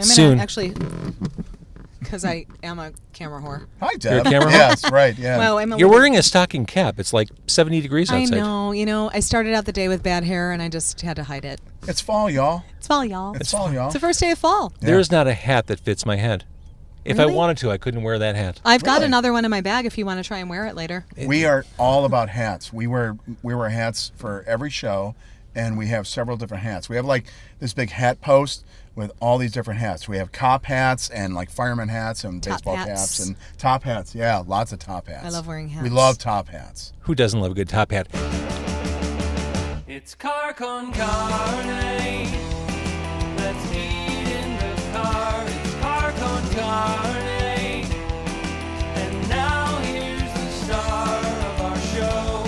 soon. Actually, because I am a camera whore. Hi, Deb. You're a camera whore? Yes, right, yeah. Well, You're wearing a stocking cap. It's like 70 degrees outside. I know. You know, I started out the day with bad hair, and I just had to hide it. It's fall, y'all. It's fall, y'all. It's fall, y'all. It's the first day of fall. There is not a hat that fits my head. If Really? I wanted to, I couldn't wear that hat. I've got Really? another one in my bag if you want to try and wear it later. We are all about hats. We wear hats for every show, and we have several different hats. We have like this big hat post with all these different hats. We have cop hats and like fireman hats and Top baseball hats. caps and top hats. Yeah, lots of top hats. I love wearing hats. We love top hats. Who doesn't love a good top hat? It's car con carne. Let's eat in the car. It's car con carne. And now here's the star of our show,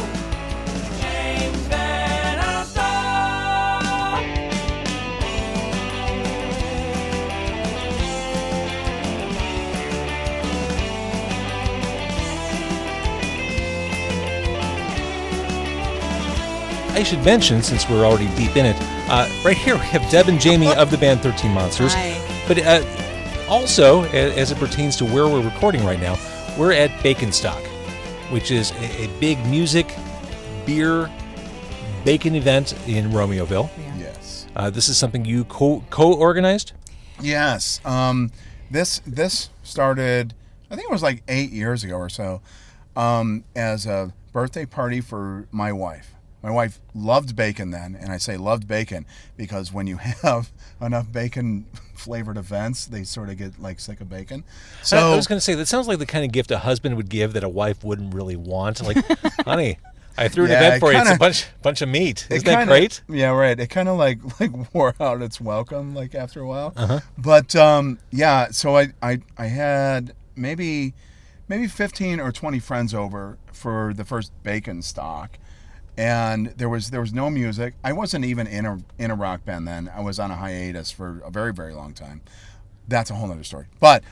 James Van Alstyne. I should mention, since we're already deep in it, right here we have Deb and Jamie of the band 13 Monsters. Hi. But also, as it pertains to where we're recording right now, we're at Baconstock, which is a big music, beer, bacon event in Romeoville. Yeah. Yes. This is something you co-organized? Yes. This started, I think it was like 8 years ago or so, as a birthday party for my wife. My wife loved bacon then, and I say loved bacon because when you have enough bacon-flavored events, they sort of get like sick of bacon. So I was going to say, that sounds like the kind of gift a husband would give that a wife wouldn't really want. Like, honey, I threw an Yeah, event it for you. It's kinda- a bunch of meat. Isn't it that kinda- great? Yeah, right. It kind of like wore out its welcome like after a while. Uh-huh. But yeah, so I had maybe 15 or 20 friends over for the first Baconstock. And there was no music. I wasn't even in a rock band then. I was on a hiatus for a very, very long time. That's a whole other story. But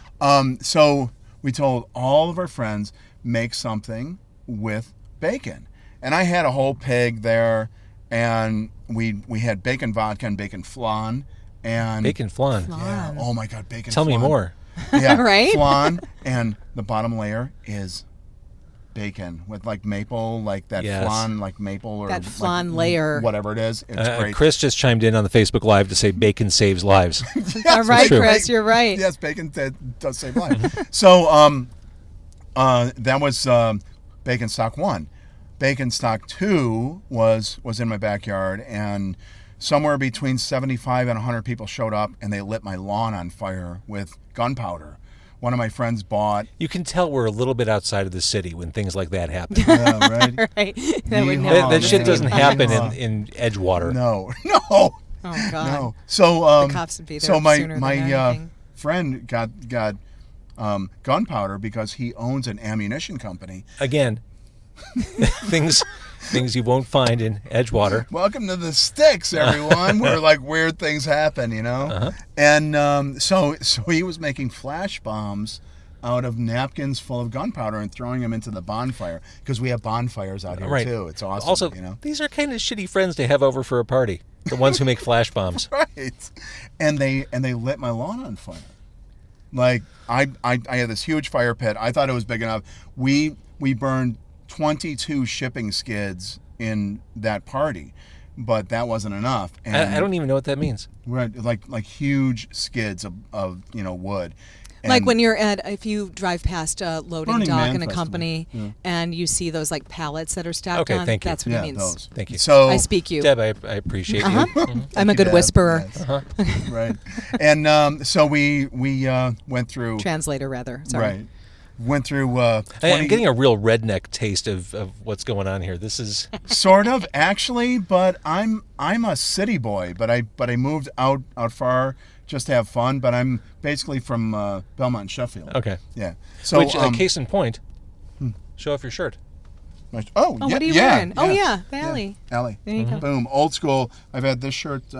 so we told all of our friends, make something with bacon. And I had a whole pig there, and we had bacon vodka and bacon flan. And Bacon flan. yeah, oh my God, bacon Tell flan. me more. Yeah, Right? flan, and the bottom layer is bacon with like maple, like that Yes. flan, like maple or That like flan layer. whatever it is. It's great. Chris just chimed in on the Facebook Live to say bacon saves lives. All right, true. Chris, you're right. Yes, bacon does save lives. So that was Baconstock 1. Baconstock 2 was in my backyard, and somewhere between 75 and 100 people showed up, and they lit my lawn on fire with gunpowder. One of my friends bought. You can tell we're a little bit outside of the city when things like that happen. Yeah, right. Right. That would Yeehaw. never That shit doesn't happen Yeehaw. in Edgewater. No. Oh God. No. So The cops would be there so my sooner than my anything. friend got gunpowder because he owns an ammunition company. Again, things you won't find in Edgewater. Welcome to the sticks, everyone, where like weird things happen, you know. Uh-huh. And so he was making flash bombs out of napkins full of gunpowder and throwing them into the bonfire because we have bonfires out here Right. too. It's awesome. Also, you know. these are kind of shitty friends to have over for a party. The ones who make flash bombs. Right. And they lit my lawn on fire. Like I had this huge fire pit. I thought it was big enough. We burned 22 shipping skids in that party, but that wasn't enough. And I don't even know what that means. right, like huge skids of wood. Like And- when you're if you drive past a loading Burning dock Man in a Festival. company Yeah. and you see those like pallets that are stacked Okay, on, thank you. that's what yeah, he means. those. Thank you. So I speak you. Deb, I appreciate Uh-huh. you. Mhm. I'm a you, good Deb. whisperer. Yes. Uh-huh. Right. And so we went through Translator, rather. Sorry. right. Went through 20, I'm getting a real redneck taste of what's going on here. This is sort of actually, but I'm a city boy, but I moved out far just to have fun, but I'm basically from Belmont and Sheffield. okay. Yeah. So Which, case in point, show off your shirt. Oh, yeah, what are you yeah, wearing? Oh, yeah, Valley. Yeah. Allie. There you go. Boom, old school. I've had this shirt I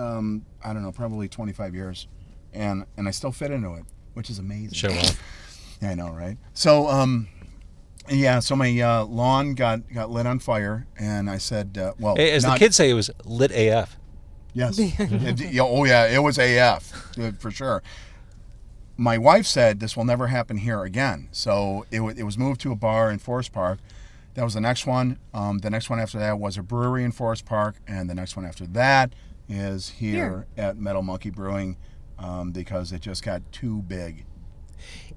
don't know, probably 25 years. And I still fit into it, which is amazing. Show off. Yeah, I know, right? So yeah, so my lawn got lit on fire, and I said, well, Hey, as the not- kids say, it was lit AF. Yes. Oh, yeah, it was AF, for sure. my wife said this will never happen here again. So it was moved to a bar in Forest Park. That was the next one. The next one after that was a brewery in Forest Park, and the next one after that is here at Metal Monkey Brewing, because it just got too big.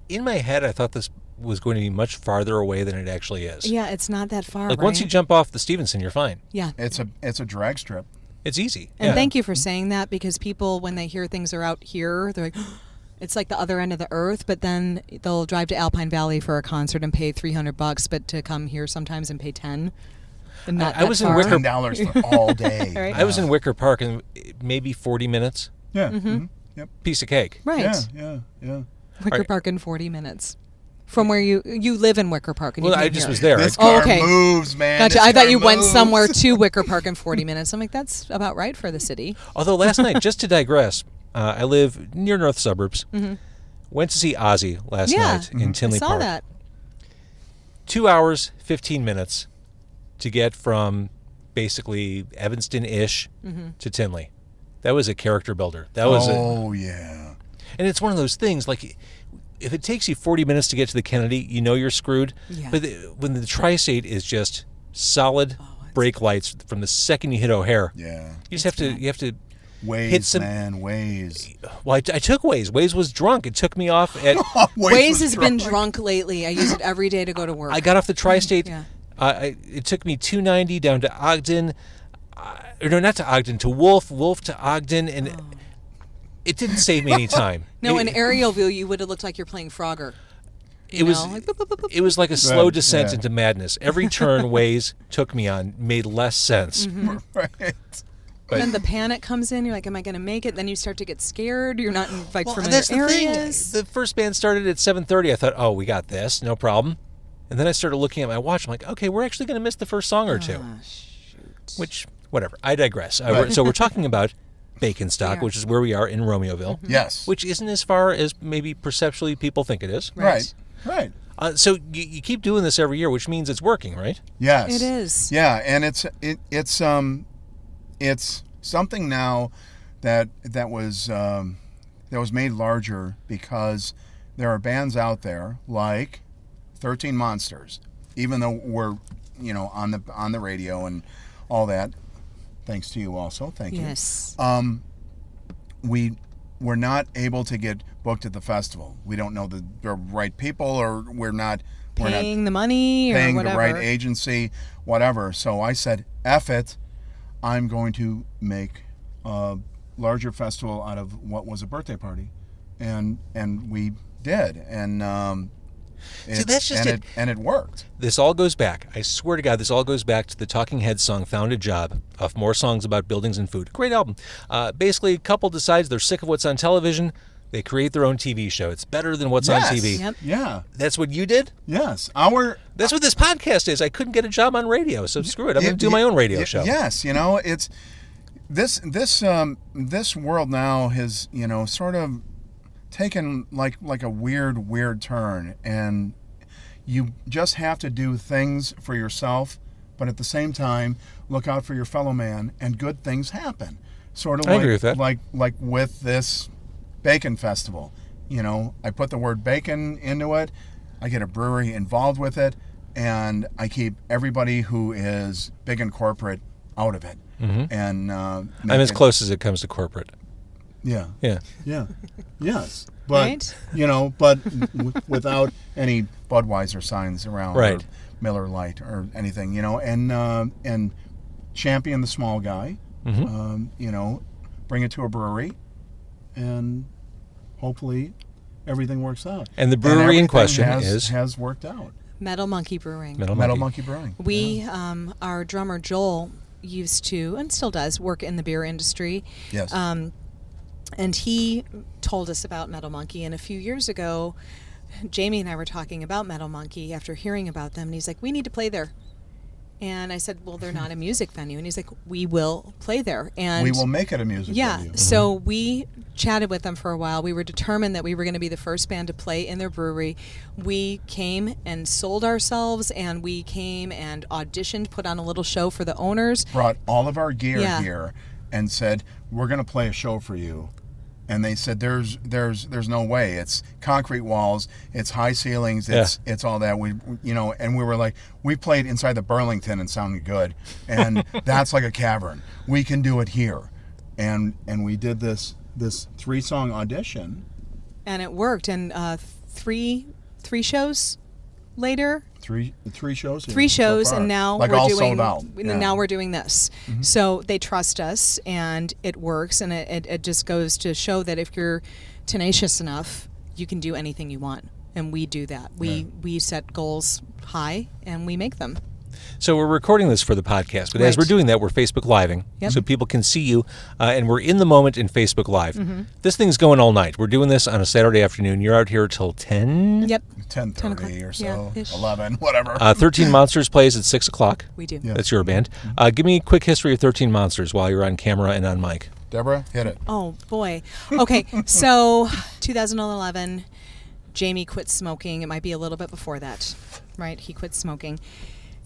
In my head, I thought this was going to be much farther away than it actually is. Yeah, it's not that far. Like right? once you jump off the Stevenson, you're fine. Yeah. It's a drag strip. It's easy. And thank you for saying that, because people, when they hear things are out here, they're like, it's like the other end of the earth, but then they'll drive to Alpine Valley for a concert and pay $300, but to come here sometimes and pay $10. And not I was in far. Wicker- $10 for all day. Right. I was in Wicker Park in maybe 40 minutes. Yeah. Yep. Piece of cake. Right. Yeah. Wicker Park in 40 minutes. From where you live in Wicker Park. And Well, you I came just here. was there. This I- car okay. moves, man. Gotcha. This I thought car you went moves. somewhere to Wicker Park in 40 minutes. I'm like, that's about right for the city. Although last night, just to digress, I live near North Suburbs. Went to see Ozzy last night in I Tinley saw Park. that. 2 hours, 15 minutes to get from basically Evanston-ish to Tinley. That was a character builder. That was yeah. and it's one of those things, like, if it takes you 40 minutes to get to the Kennedy, you know you're screwed. Yeah. But when the Tri-State is just solid brake lights from the second you hit O'Hare, Yeah. you just have to Waze, hit some. man, Waze. Well, I took Waze. Waze was drunk. It took me off at. Waze was has been drunk. drunk lately. I use it every day to go to work. I got off the Tri-State. Yeah. It took me 290 down to Ogden. Or no, not to Ogden, to Wolf to Ogden, and it didn't save me any time. No, it, in aerial view, you would have looked like you're playing Frogger. it was know, like boop, boop, boop, boop. it was like a slow descent yeah. into madness. Every turn Waze took me on made less sense. Right. But- Then the panic comes in. You're like, am I going to make it? Then you start to get scared. You're not in like Well, familiar that's the areas. thing. The first band started at 7:30. I thought, oh, we got this, no problem. And then I started looking at my watch. I'm like, okay, we're actually going to miss the first song or two. Ah, shoot. Which, whatever. I digress. Right. So we're talking about Baconstock, Yeah. which is where we are in Romeoville. Yes. Which isn't as far as maybe perceptually people think it is. Right. Right. So you keep doing this every year, which means it's working, right? Yes. It is. Yeah, and it's something now that was made larger because there are bands out there like 13 Monsters, even though we're on the radio and all that. Thanks to you also. Thank you. Yes. We're not able to get booked at the festival. We don't know the right people, or we're not Paying the money or paying whatever. the right agency, whatever. So I said, F it. I'm going to make a larger festival out of what was a birthday party. And we did. And that's just it. And it worked. This all goes back. I swear to God, this all goes back to the Talking Heads song "Found a Job" off More Songs About Buildings and Food. Great album. Basically, a couple decides they're sick of what's on television. They create their own TV show. It's better than what's on TV. Yep. Yeah. That's what you did? Yes. That's what this podcast is. I couldn't get a job on radio, so screw it. I'm going to do my own radio show. Yes. It's this world now has, sort of taken like a weird turn, and you just have to do things for yourself, but at the same time look out for your fellow man, and good things happen. Sort of I agree with that. like with this Bacon Festival. I put the word bacon into it. I get a brewery involved with it, and I keep everybody who is big and corporate out of it. Mm-hmm. And I'm as close as it comes to corporate. Yeah. Yeah. Yeah. Yes. But Right? but without any Budweiser signs around, Right. or Miller Lite or anything, and champion the small guy, bring it to a brewery, and hopefully everything works out. And the brewery in everything question has worked out. Metal Monkey Brewing. Metal Metal Monkey. Monkey Brewing. We, our drummer Joel used to, and still does, work in the beer industry. Yes. And he told us about Metal Monkey. And a few years ago, Jamie and I were talking about Metal Monkey after hearing about them. And he's like, we need to play there. And I said, well, they're not a music venue. And he's like, we will play there. And we will make it a music yeah, venue. so we chatted with them for a while. We were determined that we were going to be the first band to play in their brewery. We came and sold ourselves, and we came and auditioned, put on a little show for the owners. Brought all of our gear Yeah. here and said, we're going to play a show for you. And they said there's no way. It's concrete walls, it's high ceilings, it's all that. And we were like, we played inside the Burlington and sounded good, and that's like a cavern. We can do it here, and we did this 3-song audition, and it worked. And three shows later. Three shows. Three shows, so far. and now like we're all doing. sold out. Now we're doing this. Mm-hmm. So they trust us, and it works. And it just goes to show that if you're tenacious enough, you can do anything you want. And we do that. We set goals high, and we make them. So we're recording this for the podcast, but as Right. we're doing that, we're Facebook Living, Yep. so people can see you, and we're in the moment in Facebook Live. Mm-hmm. This thing's going all night. We're doing this on a Saturday afternoon. You're out here till 10? Yep. 10:30 or so, Yeah, ish. 11, whatever. 13 Monsters plays at 6 o'clock. We do. Yeah. That's your band. Give me a quick history of 13 Monsters while you're on camera and on mic. Deborah, hit it. Oh boy. Okay. So 2011, Jamie quit smoking. It might be a little bit before that, right? He quit smoking.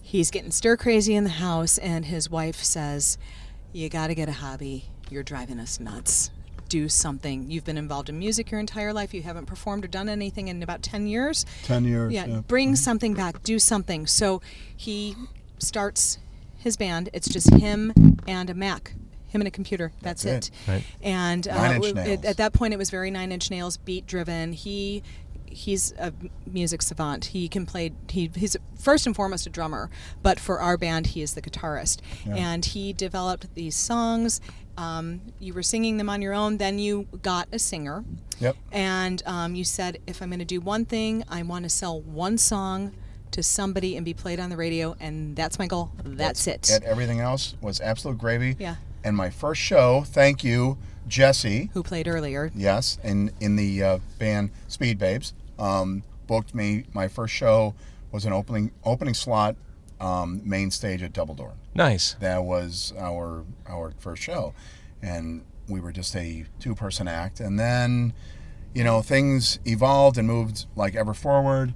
He's getting stir crazy in the house, and his wife says, "You got to get a hobby. You're driving us nuts. Do something. You've been involved in music your entire life. You haven't performed or done anything in about 10 years. 10 years. Yeah, bring something back. Do something." So he starts his band. It's just him and a Mac. Him and a computer. That's it. Right. And Nine Inch Nails. at that point, it was very Nine Inch Nails, beat driven. He's a music savant. He can play. He's first and foremost a drummer, but for our band, he is the guitarist. Yeah. And he developed these songs. You were singing them on your own. Then you got a singer. Yep. And you said, if I'm going to do one thing, I want to sell one song to somebody and be played on the radio, and that's my goal. That's it. And everything else was absolute gravy. Yeah. And my first show, thank you, Jesse. Who played earlier? Yes, in the band Speed Babes, booked me. My first show was an opening slot, main stage at Double Door. Nice. That was our first show, and we were just a 2-person act. And then, things evolved and moved like ever forward.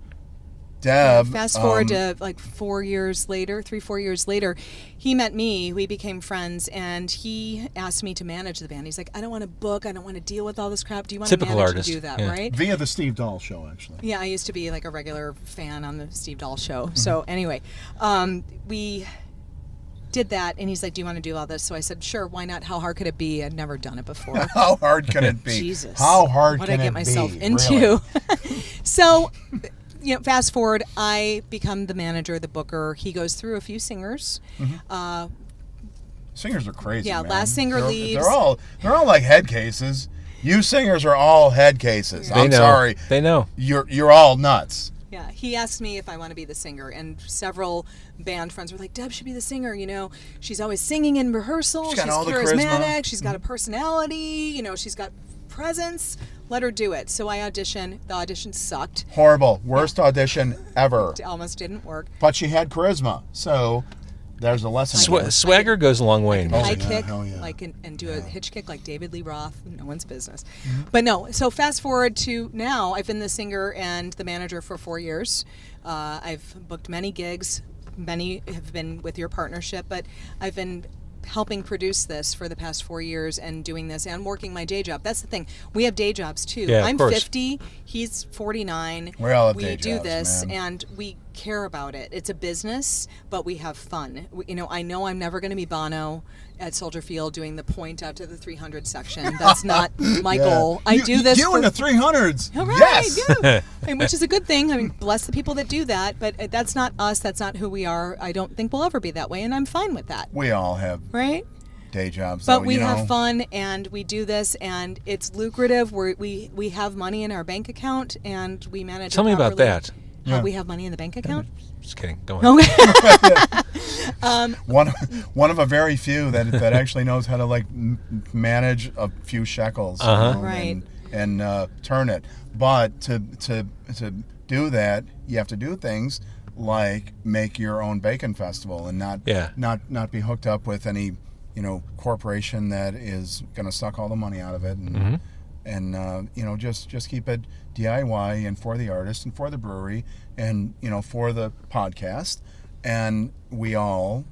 Deb. Fast forward to like 4 years later, 3-4 years later, he met me. We became friends, and he asked me to manage the band. He's like, "I don't want to book. I don't want to deal with all this crap. Do you want Typical to manage artist, and do that?" yeah. Right? Via the Steve Dahl show, actually. Yeah, I used to be like a regular fan on the Steve Dahl show. So anyway, we did that, and he's like, "Do you want to do all this?" So I said, "Sure, why not? How hard could it be? I'd never done it before." How hard can it be? Jesus. How hard What can I get it myself be? into. Really? So, fast forward, I become the manager, the booker. He goes through a few singers. Singers are crazy. Yeah, man. last singer leaves. They're all like head cases. You singers are all head cases. They I'm know. sorry. They know. You're all nuts. Yeah, he asked me if I want to be the singer, and several band friends were like, "Deb should be the singer. She's always singing in rehearsal. She's got all the charismatic. charisma. She's got a personality. She's got presence. Let her do it." So I auditioned. The audition sucked. Horrible. Worst audition ever. It almost didn't work. But she had charisma. So there's a lesson. there. Swagger goes a long way in Oh, music. High yeah, kick, hell yeah. like and do a hitch kick like David Lee Roth. No one's business. But no. So fast forward to now, I've been the singer and the manager for 4 years. I've booked many gigs. Many have been with your partnership, but I've been helping produce this for the past 4 years and doing this and working my day job. That's the thing. We have day jobs too. Yeah, of I'm course. 50. He's 49. We all have we day do jobs, this man. and we care about it. It's a business, but we have fun. I know I'm never going to be Bono at Soldier Field doing the point out to the 300 section. That's not my Yeah. goal. I do this You for in the 300s. all right, Yes. yeah. Which is a good thing. I mean, bless the people that do that, but that's not us. That's not who we are. I don't think we'll ever be that way, and I'm fine with that. We all have Right? day jobs. But though, we have fun, and we do this, and it's lucrative. We have money in our bank account, and we manage. Tell it me about properly. that. How Yeah. we have money in the bank account? Just kidding. Go on. Okay. One of a very few that actually knows how to manage a few shekels, Right. and turn it. But to do that, you have to do things like make your own bacon festival and not be hooked up with any corporation that is going to suck all the money out of it and just keep it DIY and for the artist and for the brewery and for the podcast, and we all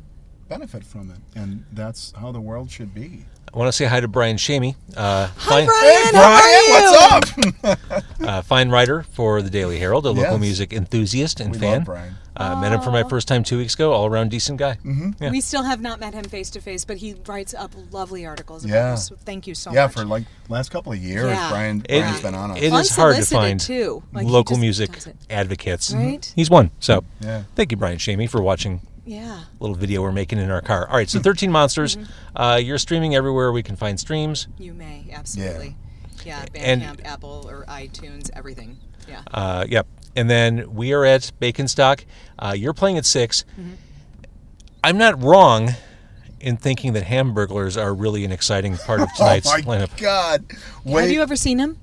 benefit from it, and that's how the world should be. I want to say hi to Brian Shamey. Hi, Hey, Brian. Brian, what's up? Fine writer for the Daily Herald, a local Yes. music enthusiast and We fan. love Brian. Met him for my first time 2 weeks ago. All around decent guy. Yeah. We still have not met him face to face, but he writes up lovely articles about Yeah. us. So thank you so Yeah, much. for like last couple of years, Yeah. Brian's been on us. It is hard to Unsolicited, find too. Like, he local just music does it. advocates. Right? He's one. So Yeah. thank you, Brian Shamey, for watching Yeah. a little video we're making in our car. All right, so 13 Monsters. You're streaming everywhere we can find streams. You may, absolutely. Yeah, And- Bandcamp, Apple, or iTunes, everything. Yeah. Yep. And then we are at Baconstock. You're playing at 6. I'm not wrong in thinking that Hamburglars are really an exciting part of tonight's Oh my lineup. God! Have Wait, you ever seen him?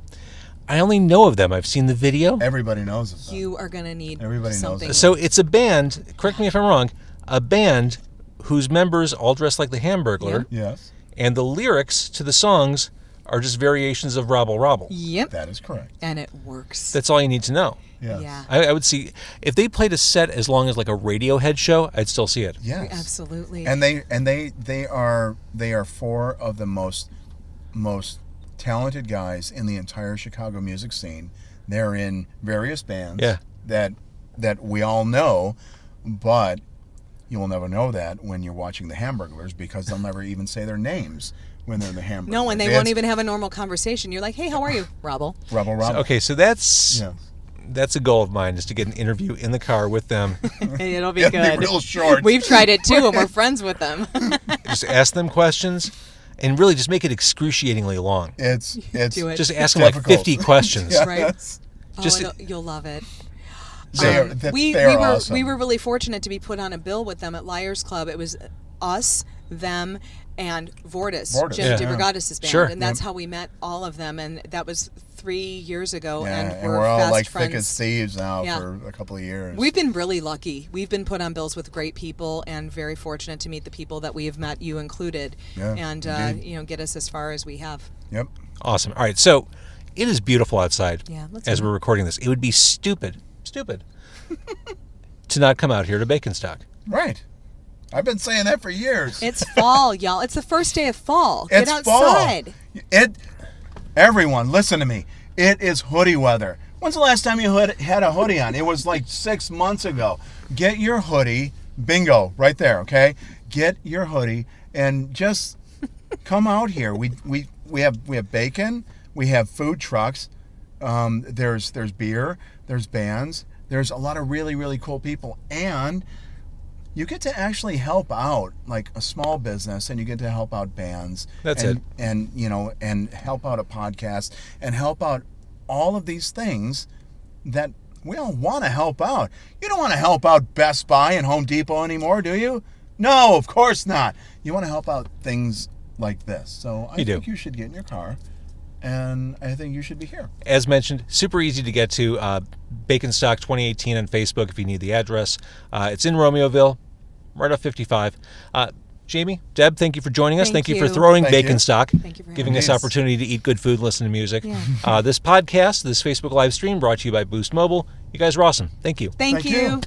I only know of them. I've seen the video. everybody knows it. You are going to need Everybody knows something. it. So it's a band, correct me if I'm wrong, a band whose members all dress like the Hamburglar, Yes, and the lyrics to the songs are just variations of Robble Robble. Yep. that is correct. And it works. That's all you need to know. Yes. Yeah. I would see, if they played a set as long as like a Radiohead show, I'd still see it. Yes. Absolutely. And they are four of the most talented guys in the entire Chicago music scene. They're in various bands Yeah. that we all know, but you will never know that when you're watching the Hamburglars because they'll never even say their names when they're the Hamburglars. No, and they won't even have a normal conversation. You're like, hey, how are you? Robble. Rubble. Okay, so that's Yeah. a goal of mine, is to get an interview in the car with them. It'll be It'll be good. real short. We've tried it too, and we're friends with them. Just ask them questions and really just make it excruciatingly long. It's Do it. Just ask them like difficult. 50 questions. Yes. Right. Just- You'll love it. They are awesome. We were really fortunate to be put on a bill with them at Liars Club. It was us, them, and Vortis, Vortis, Jim yeah. DeBergatis' band, Sure. and that's how we met all of them. And that was 3 years ago, Yeah, and and we're we're all fast like friends. thick as thieves now Yeah. for a couple of years. We've been really lucky. We've been put on bills with great people, and very fortunate to meet the people that we have met, you included, Yeah, and indeed. get us as far as we have. Yep. Awesome. All right, so it is beautiful outside Yeah, let's as go. we're recording this. It would be stupid to not come out here to Baconstock. Right. I've been saying that for years. It's fall, y'all. It's the first day of fall. It's Get outside. fall. Everyone, listen to me. It is hoodie weather. When's the last time you had a hoodie on? It was like 6 months ago. Get your hoodie. Bingo, right there, okay? Get your hoodie and just come out here. We have bacon. We have food trucks. There's beer. There's bands. There's a lot of really, really cool people. And you get to actually help out like a small business, and you get to help out bands. That's and, it. And help out a podcast and help out all of these things that we all want to help out. You don't want to help out Best Buy and Home Depot anymore, do you? No, of course not. You want to help out things like this. So I You do. think you should get in your car, and I think you should be here. As mentioned, super easy to get to. Baconstock 2018 on Facebook if you need the address. It's in Romeoville, right off 55. Jamie, Deb, thank you for joining us. Thank Thank you for you. throwing Thank you. Baconstock, Thank you for giving having us us. opportunity to eat good food, listen to music. Yeah. This podcast, this Facebook live stream brought to you by Boost Mobile. You guys are awesome. Thank you. Thank Thank you. you.